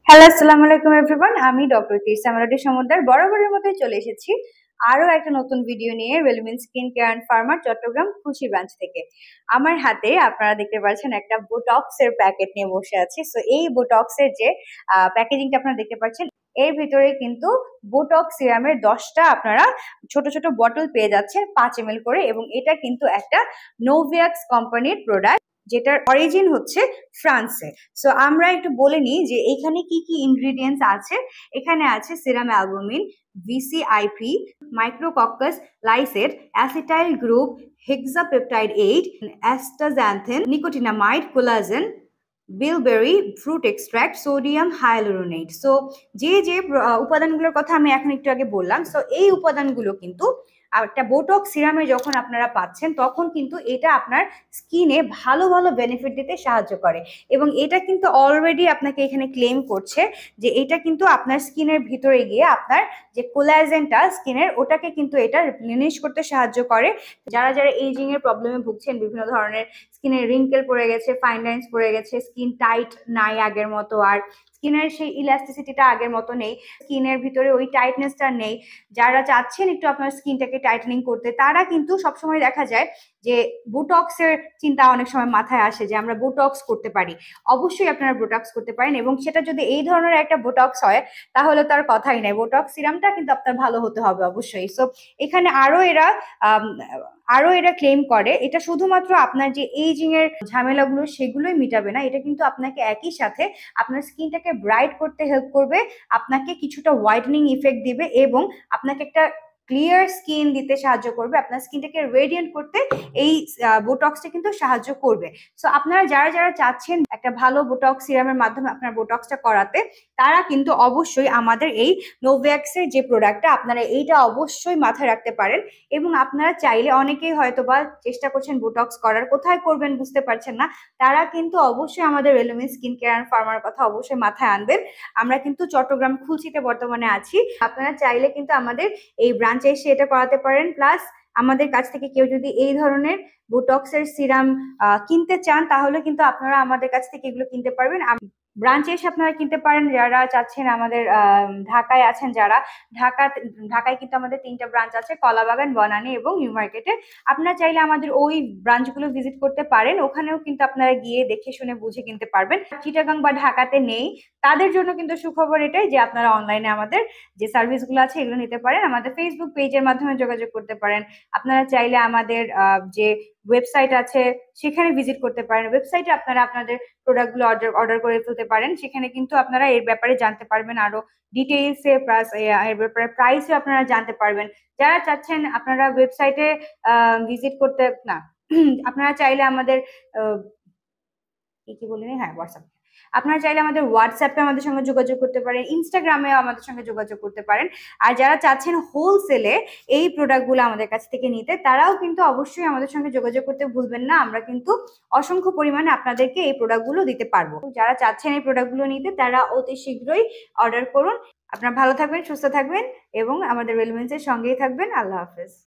Hello, আসসালামু আলাইকুম everyone. আমি ডক্টর তিরসা মেলোডি সমুদ্র বরাবরের মতোই চলে এসেছি আরো একটা নতুন ভিডিও নিয়ে ওয়েলমিন স্কিন কেয়ার অ্যান্ড ফার্মার চট্টগ্রাম খুশি ব্রাঞ্চ থেকে। আমার হাতে আপনারা দেখতে পাচ্ছেন একটা বোটক্স এর প্যাকেট নিয়ে বসে আছি। সো এই বোটক্স এর যে প্যাকেজিংটা আপনারা দেখতে পাচ্ছেন, এর ভিতরে কিন্তু বোটক্স সিরামের 10টা আপনারা ছোট ছোট বটল পেয়ে যাচ্ছেন 5 ml করে, এবং এটা কিন্তু একটা নোভিয়াক্স কোম্পানির প্রোডাক্ট যেটার অরিজিন হচ্ছে ফ্রান্সে। সো আমরা একটু বলে নিই যে এখানে কি কি ইনগ্রিডিয়েন্টস আছে। এখানে আছে serum albumin, VCIP, micrococcus lysate, acetyl group, hexapeptide 8, astaxanthin, nicotinamide, collagen, bilberry, fruit extract, sodium hyaluronate. So যে যে উপাদানগুলোর কথা আমি এখন একটু আগে বললাম, সো এই উপাদানগুলো কিন্তু একটা বোটক্স সিরামে যখন আপনারা পাচ্ছেন তখন কিন্তু এটা আপনার স্কিনে ভালো ভালো বেনিফিট দিতে সাহায্য করে, এবং এটা কিন্তু অলরেডি আপনাকে এখানে ক্লেম করছে যে এটা কিন্তু আপনার স্কিনের ভিতরে গিয়ে আপনার যে কোলাজেনটা স্কিনের ওটাকে কিন্তু এটা রিপ্লেনিশ করতে সাহায্য করে। যারা যারা এইজিং এর প্রবলেমে ভুগছেন, বিভিন্ন ধরনের স্কিনের রিঙ্কেল পড়ে গেছে, ফাইন লাইন্স পড়ে গেছে, স্কিন টাইট নাই আগের মতো, আর স্কিনের সেই ইলাস্টিসিটিটা আগের মতো নেই, স্কিনের ভিতরে ওই টাইটনেসটা নেই, যারা চাচ্ছেন একটু আপনার স্কিনটাকে টাইটেনিং করতে, তারা কিন্তু সবসময় দেখা যায় যে বোটক্সের চিন্তা অনেক সময় মাথায় আসে যে আমরা বোটক্স করতে পারি। অবশ্যই আপনারা বোটক্স করতে পারেন, এবং সেটা যদি এই ধরনের একটা বোটক্স হয় তাহলে তার কথাই নাই, বোটক্স সিরামটা কিন্তু আপনার ভালো হতে হবে অবশ্যই। সো এখানে আরো এরা ক্লেম করে এটা শুধুমাত্র আপনার যে এইজিং এর ঝামেলাগুলো সেগুলোই মিটাবে না, এটা কিন্তু আপনাকে একই সাথে আপনার স্কিনটাকে ব্রাইট করতে হেল্প করবে, আপনাকে কিছুটা হোয়াইটেনিং ইফেক্ট দিবে, এবং আপনাকে একটা ক্লিয়ার স্কিন দিতে সাহায্য করবে, আপনার স্কিনটাকে রেডিয়েন্ট করতে এই বোটক্সটা কিন্তু সাহায্য করবে। সো আপনারা যারা যারা চাচ্ছেন একটা ভালো বোটক্স সিরামের মাধ্যমে আপনার বোটক্সটা করাতে, তারা কিন্তু অবশ্যই আমাদের এই নোভ্যাক্সের যে প্রোডাক্টটা আপনারা এইটা অবশ্যই মাথায় রাখতে পারেন। এবং আপনারা চাইলে, অনেকেই হয়তো বা চেষ্টা করছেন বোটক্স করার, কোথায় করবেন বুঝতে পারছেন না, তারা কিন্তু অবশ্যই আমাদের ওয়েলমিন স্কিন কেয়ার অ্যান্ড ফার্মার কথা অবশ্যই মাথায় আনবেন। আমরা কিন্তু চট্টগ্রাম খুলশিতে বর্তমানে আছি। আপনারা চাইলে কিন্তু আমাদের এই ব্রাঞ্চে এসে এটা করাতে পারেন। প্লাস আমাদের কাছ থেকে কেউ যদি এই ধরনের বোটক্সের সিরাম কিনতে চান তাহলে কিন্তু আপনারা আমাদের কাছ থেকে এগুলো কিনতে পারবেন। ব্রাঞ্চে এসে আপনারা কিনতে পারেন। যারা চাচ্ছেন, আমাদের ঢাকায় আছেন যারা, ঢাকায় কিন্তু আমাদের 3টা ব্রাঞ্চ আছে, কলাবাগান, বনানী এবং নিউ মার্কেটে। আপনারা চাইলে আমাদের ওই ব্রাঞ্চগুলো ভিজিট করতে পারেন, ওখানেও কিন্তু আপনারা গিয়ে দেখে শুনে বুঝে কিনতে পারবেন। চিটাগাং বা ঢাকাতে নেই, তাদের জন্য কিন্তু সুখবর এটাই যে আপনারা অনলাইনে আমাদের যে সার্ভিসগুলো আছে এগুলো নিতে পারেন, আমাদের ফেসবুক পেজের মাধ্যমে যোগাযোগ করতে পারেন। আপনারা চাইলে আমাদের যে ওয়েবসাইট আছে সেখানে ভিজিট করতে পারেন, ওয়েবসাইটে আপনারা আপনাদের প্রোডাক্টগুলো অর্ডার করে ফেলতে পারেন। সেখানে কিন্তু আপনারা এর ব্যাপারে জানতে পারবেন আরো ডিটেইলসে, প্লাস এর ব্যাপারে প্রাইসও আপনারা জানতে পারবেন। যারা চাচ্ছেন আপনারা ওয়েবসাইটে ভিজিট করতে না, আপনারা চাইলে আমাদের কি বলিনি, হ্যাঁ, হোয়াটসঅ্যাপ, আপনারা চাইলে আমাদের হোয়াটসঅ্যাপে আমাদের সঙ্গে যোগাযোগ করতে পারেন, ইনস্টাগ্রামেও আমাদের সঙ্গে যোগাযোগ করতে পারেন। আর যারা চাচ্ছেন হোলসেলে এই প্রোডাক্টগুলো আমাদের কাছ থেকে নিতে, তারাও কিন্তু অবশ্যই আমাদের সঙ্গে যোগাযোগ করতে ভুলবেন না। আমরা কিন্তু অসংখ্য পরিমাণে আপনাদেরকে এই প্রোডাক্টগুলো দিতে পারবো। যারা চাচ্ছেন এই প্রোডাক্টগুলো নিতে, তারা অতি শীঘ্রই অর্ডার করুন। আপনারা ভালো থাকবেন, সুস্থ থাকবেন, এবং আমাদের ওয়েলমেন্সের সঙ্গেই থাকবেন। আল্লাহ হাফেজ।